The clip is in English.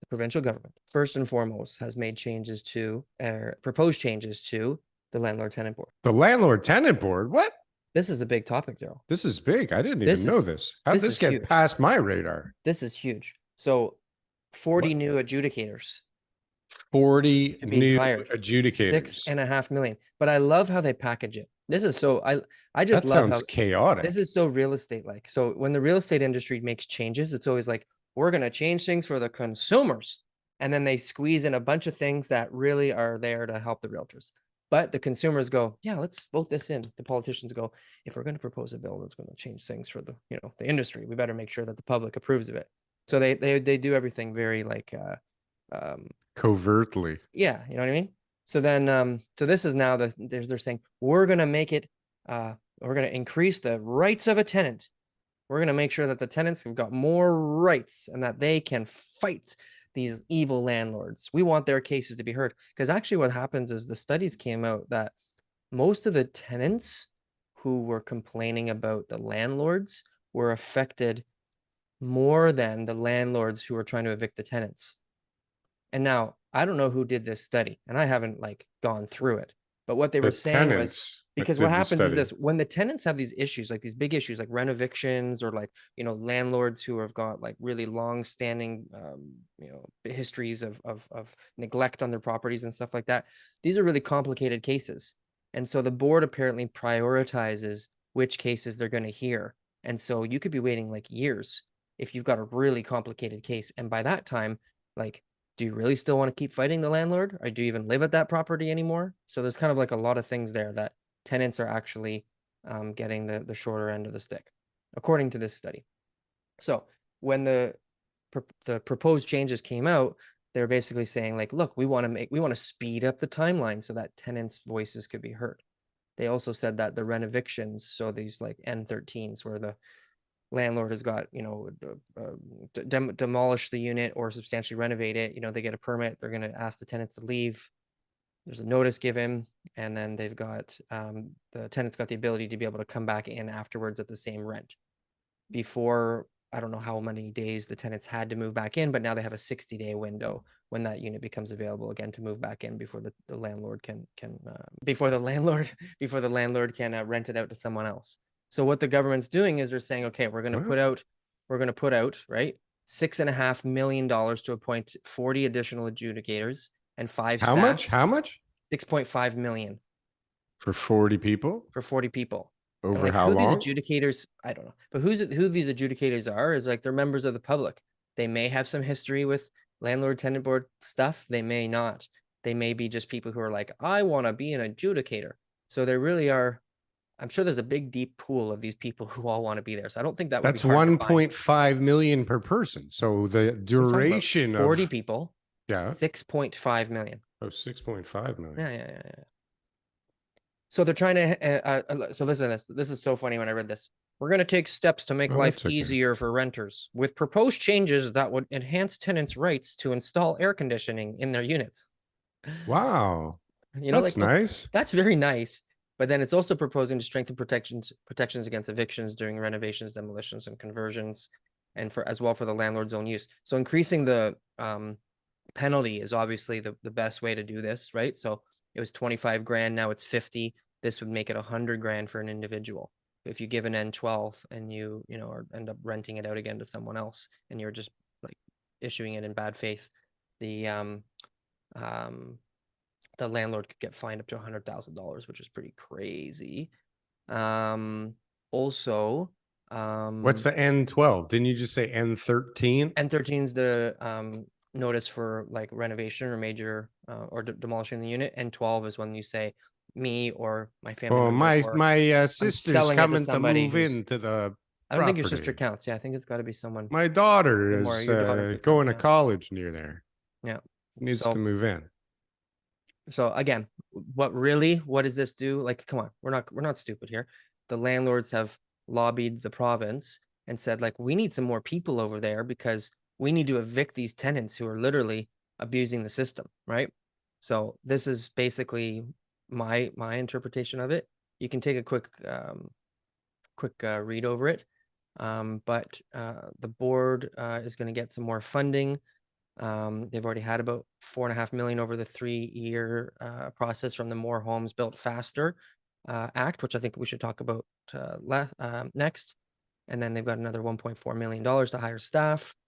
provincial government, first and foremost, has made changes to, proposed changes to the Landlord Tenant Board. The Landlord Tenant Board? What? This is a big topic, Darryl. This is big. I didn't even know this. How'd this get huge. past my radar? This is huge. So 40 new adjudicators. 40 new hired. adjudicators. $6.5 million. But I love how they package it. This is so, I just That love sounds how chaotic. this is so real estate like. So when the real estate industry makes changes, it's always like, we're going to change things for the consumers. And then they squeeze in a bunch of things that really are there to help the realtors. But the consumers go, yeah, let's vote this in. The politicians go, if we're going to propose a bill that's going to change things for the, the industry, we better make sure that the public approves of it. So they do everything very like, covertly. yeah, you know what I mean? So then, so this is now they're saying, we're going to make it, we're going to increase the rights of a tenant. We're going to make sure that the tenants have got more rights and that they can fight these evil landlords. We want their cases to be heard. Because actually what happens is the studies came out that most of the tenants who were complaining about the landlords were affected more than the landlords who were trying to evict the tenants. And now I don't know who did this study, and I haven't like gone through it, but what they were saying was, because what happens is this, when the tenants have these issues, like these big issues, like rent evictions, or like, landlords who have got like really long standing, histories of neglect on their properties and stuff like that. These are really complicated cases. And so the board apparently prioritizes which cases they're going to hear. And so you could be waiting like years if you've got a really complicated case. And by that time, like, do you really still want to keep fighting the landlord? Or do you even live at that property anymore? So there's kind of like a lot of things there that tenants are actually getting the shorter end of the stick, according to this study. So when the proposed changes came out, they're basically saying like, look, we want to speed up the timeline so that tenants' voices could be heard. They also said that the rent evictions, so these like N13s where the landlord has got, demolish the unit or substantially renovate it, they get a permit, they're going to ask the tenants to leave. There's a notice given, and then they've got, the tenant's got the ability to be able to come back in afterwards at the same rent. Before, I don't know how many days the tenants had to move back in, but now they have a 60-day window when that unit becomes available again to move back in before the landlord can before the landlord can rent it out to someone else. So what the government's doing is they're saying, okay, we're going to put out, right, $6.5 million to appoint 40 additional adjudicators and 5 staff. How much? 6.5 million. For 40 people? For 40 people. Over like, how long? These adjudicators, I don't know. But who these adjudicators are is like they're members of the public. They may have some history with landlord tenant board stuff. They may not. They may be just people who are like, I want to be an adjudicator. So there really are, I'm sure there's a big deep pool of these people who all want to be there. So I don't think that would That's be hard 1.5 million per person. So the duration 40 of people. Yeah. 6.5 million. Oh, 6.5 million. Yeah. So they're trying to, so listen to this. This is so funny when I read this. We're going to take steps to make life easier for renters with proposed changes that would enhance tenants' rights to install air conditioning in their units. Wow. That's nice. That's very nice. But then it's also proposing to strengthen protections against evictions during renovations, demolitions, and conversions, and as well for the landlord's own use. So increasing the penalty is obviously the best way to do this, right? So it was 25 grand, now it's 50. This would make it 100 grand for an individual. If you give an N12 and you or end up renting it out again to someone else, and you're just like issuing it in bad faith, the landlord could get fined up to $100,000, which is pretty crazy. Also, what's the N12? Didn't you just say N13? N13 is the notice for like renovation or major or demolishing the unit. N12 is when you say me or my family. Oh, my sister's coming to move into the I don't think your sister counts. Yeah, I think it's got to be someone. My daughter is going to college near there. Yeah, needs to move in. So again, what does this do? Like, come on, we're not stupid here. The landlords have lobbied the province and said, like, we need some more people over there because we need to evict these tenants who are literally abusing the system, right? So this is basically my interpretation of it. You can take a quick read over it. But the board is going to get some more funding They've already had about 4.5 million over the 3-year process from the More Homes Built Faster Act, which I think we should talk about next. And then they've got another $1.4 million to hire staff.